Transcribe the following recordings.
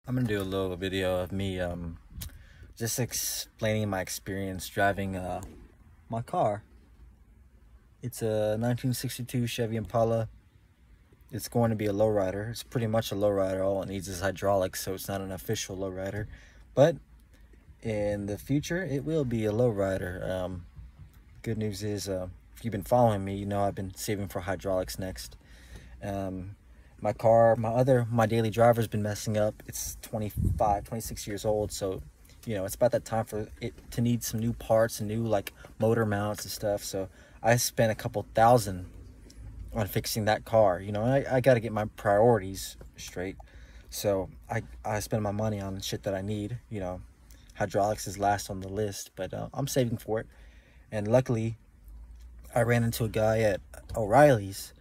I'm gonna do a little video of me just explaining my experience driving my car. It's a 1962 Chevy Impala. It's going to be a lowrider. It's pretty much a lowrider. All it needs is hydraulics, so it's not an official lowrider. But in the future, it will be a lowrider. Good news is, if you've been following me, you know I've been saving for hydraulics next. My car, my daily driver's been messing up. It's 26 years old, so you know it's about that time for it to need some new parts and new like motor mounts and stuff. So I spent a couple thousand on fixing that car. You know, I got to get my priorities straight. So I spend my money on shit that I need. You know, hydraulics is last on the list, but I'm saving for it. And luckily, I ran into a guy at O'Reilly's.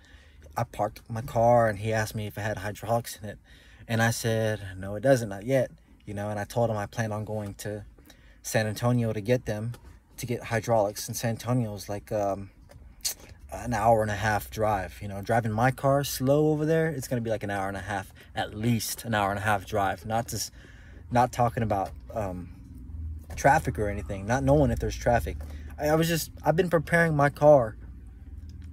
I parked my car and he asked me if it had hydraulics in it, and I said no, it doesn't, not yet. You know, and I told him I planned on going to San Antonio to get hydraulics, and San Antonio is like an hour and a half drive. You know, driving my car slow over there, it's gonna be like an hour and a half, at least an hour and a half drive. Not talking about traffic or anything, not knowing if there's traffic. I've been preparing my car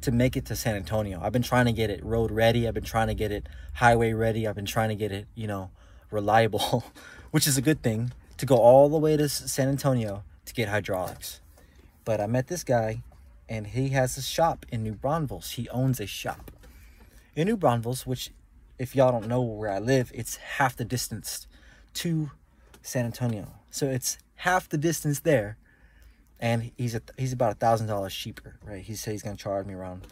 to make it to San Antonio. I've been trying to get it road ready. I've been trying to get it highway ready. I've been trying to get it, you know, reliable, which is a good thing, to go all the way to San Antonio to get hydraulics. But I met this guy, and he has a shop in New Braunfels. He owns a shop in New Braunfels, which, if y'all don't know where I live, it's half the distance to San Antonio. So it's half the distance there. And he's about $1,000 cheaper, right? He said he's gonna charge me around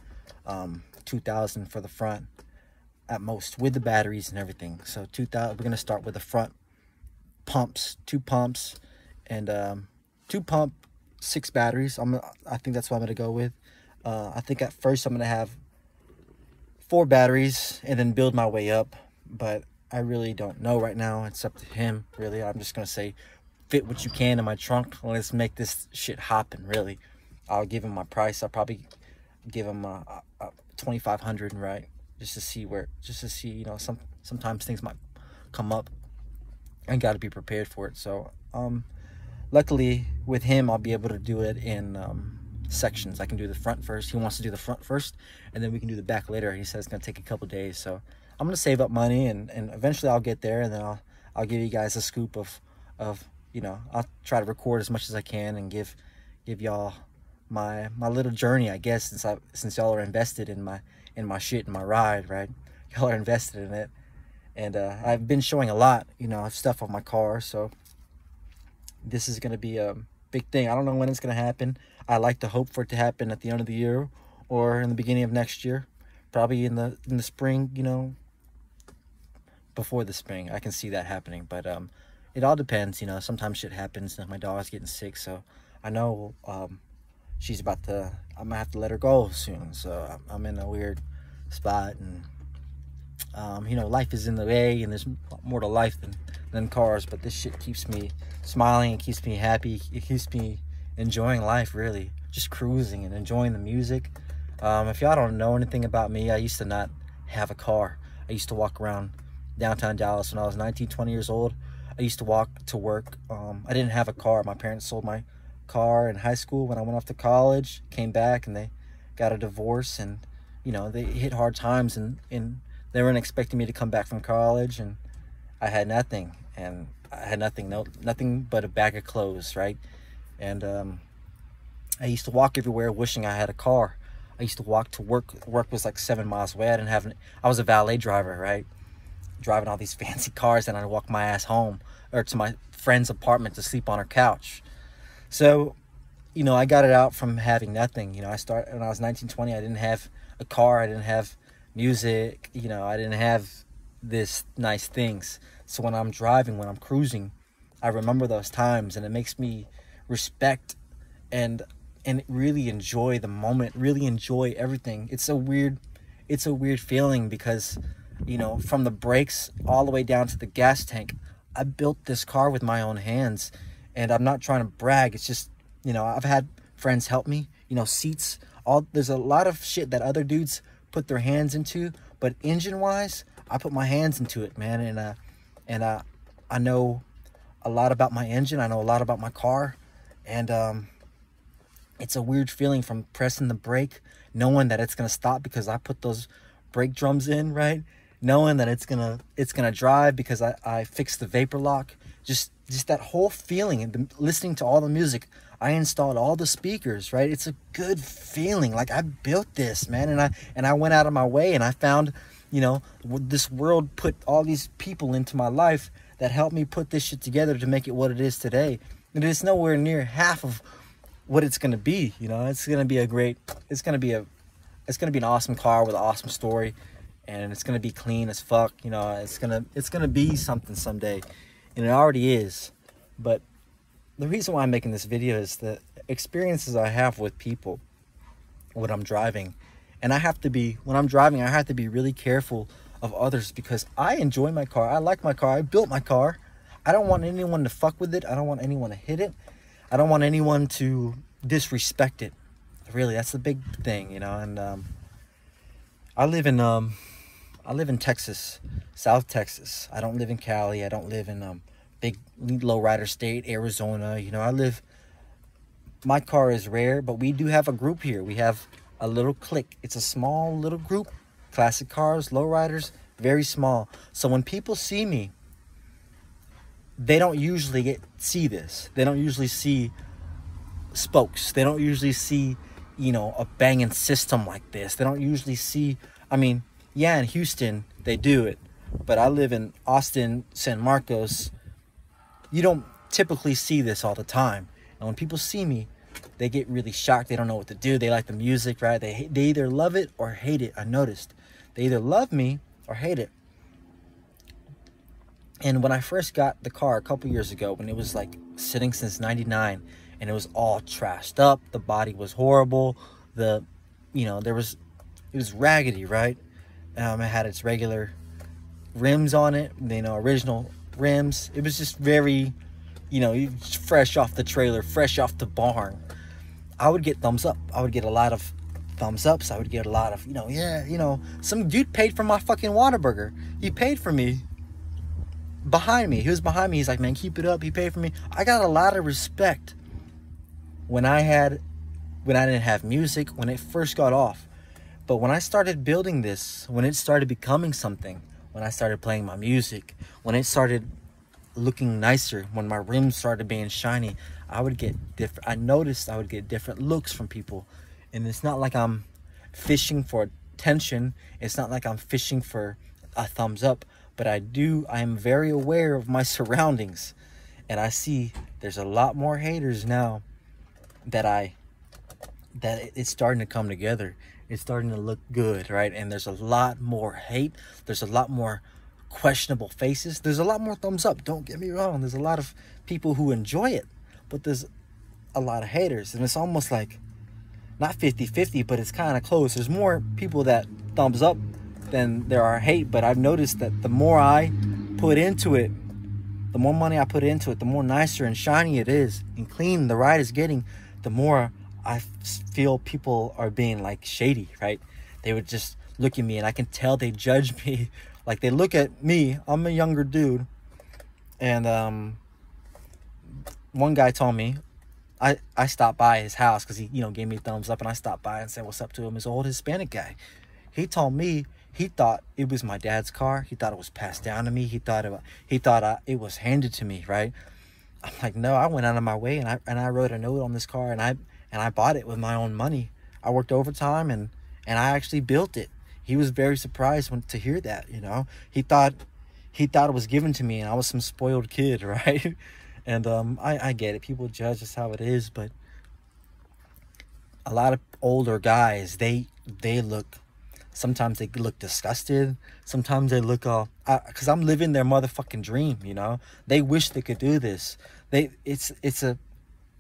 $2,000 for the front at most, with the batteries and everything. So $2,000. We're gonna start with the front pumps, 2 pumps, and 2-pump, 6 batteries. I think that's what I'm gonna go with. I think at first I'm gonna have 4 batteries and then build my way up. But I really don't know right now. It's up to him, really. I'm just gonna say, fit what you can in my trunk. Let's make this shit hopping. Really, I'll give him my price. I'll probably give him a $2,500, right? Just to see, you know, sometimes things might come up and got to be prepared for it. So luckily with him, I'll be able to do it in sections. I can do the front first. He wants to do the front first, and then we can do the back later. He says it's gonna take a couple days, so I'm gonna save up money, and eventually I'll get there, and then I'll give you guys a scoop of you know, I'll try to record as much as I can and give y'all my little journey, I guess, since y'all are invested in my shit, in my ride, right? Y'all are invested in it. And I've been showing a lot, you know, of stuff on my car, so this is gonna be a big thing. I don't know when it's gonna happen. I like to hope for it to happen at the end of the year or in the beginning of next year, probably in the spring, you know, before the spring. I can see that happening, but it all depends, you know. Sometimes shit happens. My dog's getting sick, so I know I'm gonna have to let her go soon. So I'm in a weird spot, and you know, life is in the way, and there's more to life than cars. But this shit keeps me smiling. It keeps me happy. It keeps me enjoying life, really. Just cruising and enjoying the music. If y'all don't know anything about me, I used to not have a car. I used to walk around downtown Dallas when I was 19, 20 years old. I used to walk to work. I didn't have a car. My parents sold my car in high school when I went off to college, came back, and they got a divorce, and you know, they hit hard times, and they weren't expecting me to come back from college, and I had nothing, nothing but a bag of clothes, right? And I used to walk everywhere wishing I had a car. I used to walk to work. Work was like 7 miles away. I was a valet driver, right? Driving all these fancy cars, and I'd walk my ass home or to my friend's apartment to sleep on her couch. So, you know, I got it out from having nothing. You know, I started when I was 19, 20. I didn't have a car. I didn't have music. You know, I didn't have this nice things. So when I'm driving, when I'm cruising, I remember those times, and it makes me respect and really enjoy the moment, really enjoy everything. It's a weird feeling because, you know, from the brakes all the way down to the gas tank, I built this car with my own hands. And I'm not trying to brag. It's just, you know, I've had friends help me, you know, seats, there's a lot of shit that other dudes put their hands into, but engine wise, I put my hands into it, man. And I know a lot about my engine. I know a lot about my car. And it's a weird feeling from pressing the brake, knowing that it's going to stop because I put those brake drums in, right? Knowing that it's gonna drive because I fixed the vapor lock. Just that whole feeling, and listening to all the music. I installed all the speakers, right? It's a good feeling. Like, I built this, man, and I went out of my way, and I found, you know, this world put all these people into my life that helped me put this shit together to make it what it is today. And it's nowhere near half of what it's gonna be. You know, it's gonna be an awesome car with an awesome story. And it's gonna be clean as fuck, you know. It's gonna be something someday, and it already is. But the reason why I'm making this video is the experiences I have with people when I'm driving, and when I'm driving, I have to be really careful of others because I enjoy my car. I like my car. I built my car. I don't want anyone to fuck with it. I don't want anyone to hit it. I don't want anyone to disrespect it. Really, that's the big thing, you know. And I live in Texas, South Texas. I don't live in Cali. I don't live in big lowrider state, Arizona. You know, my car is rare, but we do have a group here. We have a little clique. It's a small little group. Classic cars, lowriders, very small. So when people see me, they don't usually see this. They don't usually see spokes. They don't usually see, you know, a banging system like this. They don't usually see, I mean, yeah, in Houston, they do it. But I live in Austin, San Marcos. You don't typically see this all the time. And when people see me, they get really shocked. They don't know what to do. They like the music, right? They either love it or hate it. I noticed. They either love me or hate it. And when I first got the car a couple years ago, when it was like sitting since '99, and it was all trashed up, the body was horrible. It was raggedy, right? It had its regular rims on it, you know, original rims. It was just very, you know, fresh off the trailer, fresh off the barn. I would get thumbs up. I would get a lot of thumbs ups. I would get a lot of, you know, yeah, you know, some dude paid for my fucking Whataburger. He paid for me behind me. He was behind me. He's like, man, keep it up. He paid for me. I got a lot of respect when I didn't have music, when it first got off. But when I started building this, when it started becoming something, when I started playing my music, when it started looking nicer, when my rims started being shiny, I noticed I would get different looks from people. And it's not like I'm fishing for attention. It's not like I'm fishing for a thumbs up. But I am very aware of my surroundings. And I see there's a lot more haters now that it's starting to come together. It's starting to look good, right? And there's a lot more hate. There's a lot more questionable faces. There's a lot more thumbs up. Don't get me wrong. There's a lot of people who enjoy it. But there's a lot of haters. And it's almost like, not 50-50, but it's kind of close. There's more people that thumbs up than there are hate. But I've noticed that the more I put into it, the more money I put into it, the more nicer and shiny it is and clean the ride is getting, the more I feel people are being like shady, right? They would just look at me and I can tell they judge me. Like, they look at me, I'm a younger dude. And one guy told me, I stopped by his house because he, you know, gave me a thumbs up, and I stopped by and said what's up to him. This old Hispanic guy. He told me he thought it was my dad's car. He thought it was passed down to me. He thought it was handed to me, right? I'm like, no, I went out of my way and I wrote a note on this car, and I bought it with my own money. I worked overtime and I actually built it. He was very surprised to hear that, you know. He thought it was given to me and I was some spoiled kid, right? And I get it. People judge, that's how it is. But a lot of older guys, sometimes they look disgusted. Sometimes they look all, because I'm living their motherfucking dream, you know. They wish they could do this. It's a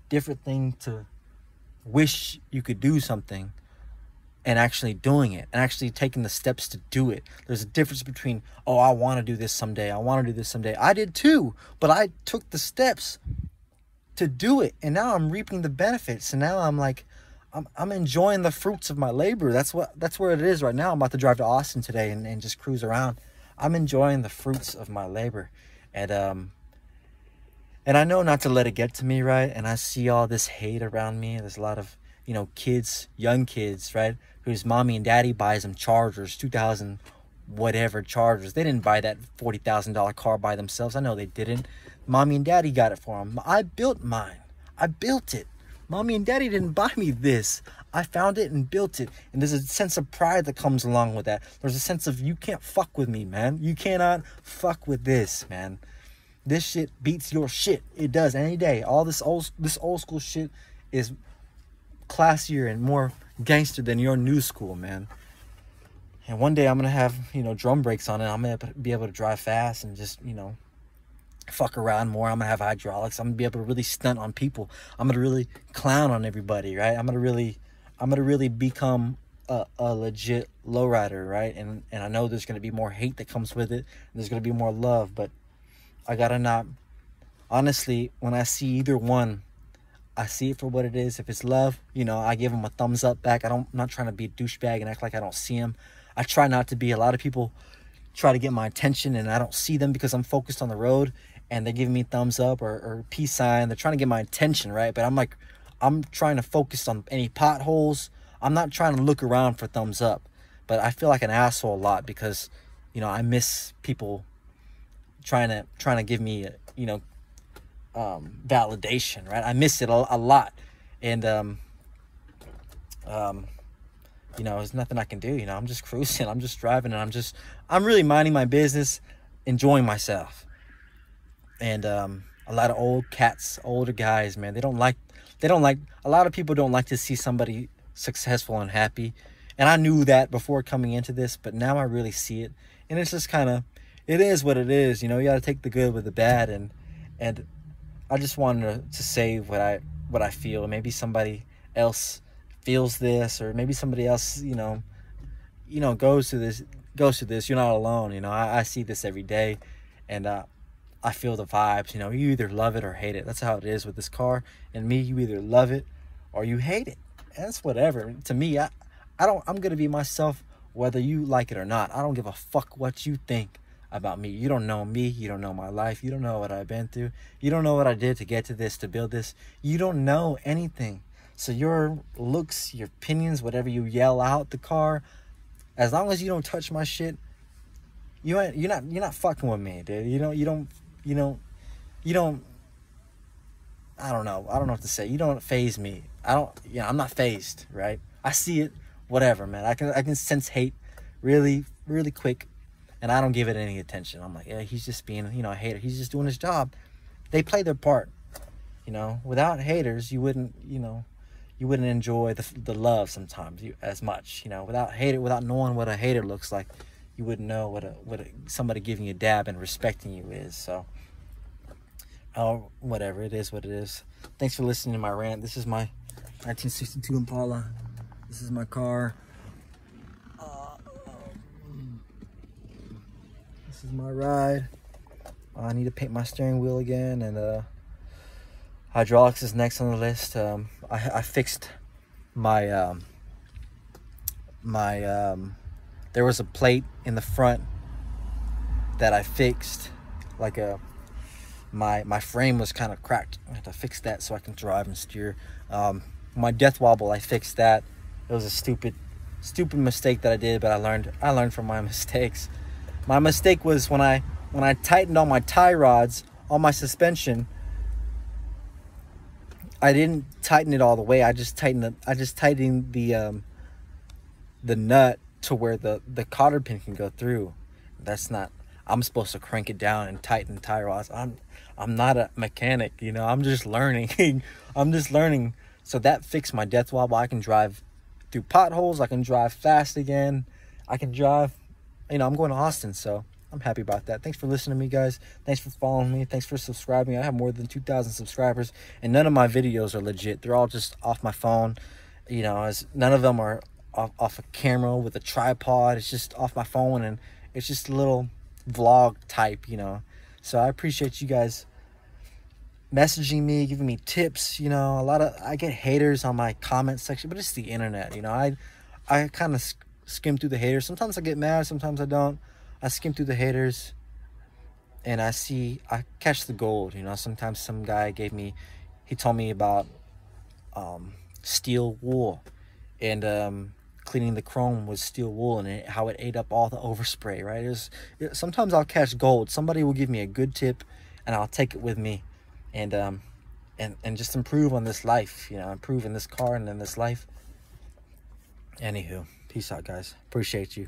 different thing to wish you could do something and actually doing it and actually taking the steps to do it. There's a difference between, oh, I want to do this someday. I want to do this someday. I did too, but I took the steps to do it, and now I'm reaping the benefits. And now I'm like, I'm enjoying the fruits of my labor. That's where it is right now. I'm about to drive to Austin today and just cruise around. I'm enjoying the fruits of my labor. And And I know not to let it get to me, right? And I see all this hate around me. There's a lot of, you know, kids, young kids, right? Whose mommy and daddy buys them Chargers, 2000 whatever Chargers. They didn't buy that $40,000 car by themselves. I know they didn't. Mommy and daddy got it for them. I built mine. I built it. Mommy and daddy didn't buy me this. I found it and built it. And there's a sense of pride that comes along with that. There's a sense of, you can't fuck with me, man. You cannot fuck with this, man. This shit beats your shit. It does any day. All this old school shit is classier and more gangster than your new school, man. And one day I'm gonna have, you know, drum brakes on it. I'm gonna be able to drive fast and just, you know, fuck around more. I'm gonna have hydraulics. I'm gonna be able to really stunt on people. I'm gonna really clown on everybody, right? I'm gonna really become a legit lowrider, right? And I know there's gonna be more hate that comes with it. There's gonna be more love, but I gotta not, honestly, when I see either one, I see it for what it is. If it's love, you know, I give them a thumbs up back. I'm not trying to be a douchebag and act like I don't see them. I try not to be. A lot of people try to get my attention and I don't see them because I'm focused on the road and they're giving me thumbs up or peace sign. They're trying to get my attention, right? But I'm like, I'm trying to focus on any potholes. I'm not trying to look around for thumbs up. But I feel like an asshole a lot because, you know, I miss people trying to give me, you know, validation, right? I miss it a lot. And you know, there's nothing I can do. You know, I'm just cruising, I'm just driving, and I'm really minding my business, enjoying myself. And a lot of old cats, older guys, man, they don't like, a lot of people don't like to see somebody successful and happy. And I knew that before coming into this, but now I really see it. And it's just kind of, it is what it is, you know. You got to take the good with the bad. And I just wanted to say what I feel. Maybe somebody else feels this, or maybe somebody else, you know, goes through this. You're not alone. You know, I see this every day, and I feel the vibes. You know, you either love it or hate it. That's how it is with this car. And me, you either love it or you hate it. And that's whatever. To me, I'm gonna be myself whether you like it or not. I don't give a fuck what you think about me. You don't know me. You don't know my life. You don't know what I've been through. You don't know what I did to get to this, to build this. You don't know anything. So your looks, your opinions, whatever you yell out the car, as long as you don't touch my shit, you're not fucking with me, dude. You don't I don't know what to say. You don't faze me. I'm not fazed, right? I see it, whatever, man. I can sense hate really, really quick, and I don't give it any attention. I'm like, yeah, he's just being, you know, a hater. He's just doing his job. They play their part, you know. Without haters, you wouldn't enjoy the love sometimes as much, you know. Without knowing what a hater looks like, you wouldn't know what somebody giving you a dab and respecting you is. So, whatever, it is what it is. Thanks for listening to my rant. This is my 1962 Impala. This is my car. This is my ride. I need to paint my steering wheel again, and hydraulics is next on the list. I fixed my there was a plate in the front that I fixed, like my frame was kind of cracked. I had to fix that so I can drive and steer. My death wobble, I fixed that. It was a stupid mistake that I did, but I learned from my mistakes. My mistake was when I tightened all my tie rods, all my suspension, I didn't tighten it all the way. I just tightened the nut to where the cotter pin can go through. That's not, I'm supposed to crank it down and tighten tie rods. I'm not a mechanic, you know. I'm just learning. I'm just learning. So that fixed my death wobble. I can drive through potholes. I can drive fast again. I can drive, you know, I'm going to Austin, so I'm happy about that. Thanks for listening to me, guys. Thanks for following me. Thanks for subscribing. I have more than 2,000 subscribers, and none of my videos are legit. They're all just off my phone. You know, none of them are off a camera with a tripod. It's just off my phone, and it's just a little vlog type, you know. So I appreciate you guys messaging me, giving me tips. You know, I get haters on my comment section, but it's the internet, you know. I kind of skim through the haters. Sometimes I get mad, sometimes I don't. I skim through the haters, and I catch the gold. You know, sometimes some guy he told me about steel wool, and cleaning the chrome with steel wool, and how it ate up all the overspray, right? Sometimes I'll catch gold. Somebody will give me a good tip, and I'll take it with me, and and just improve on this life, you know, improve in this car and in this life. Anywho, peace out, guys. Appreciate you.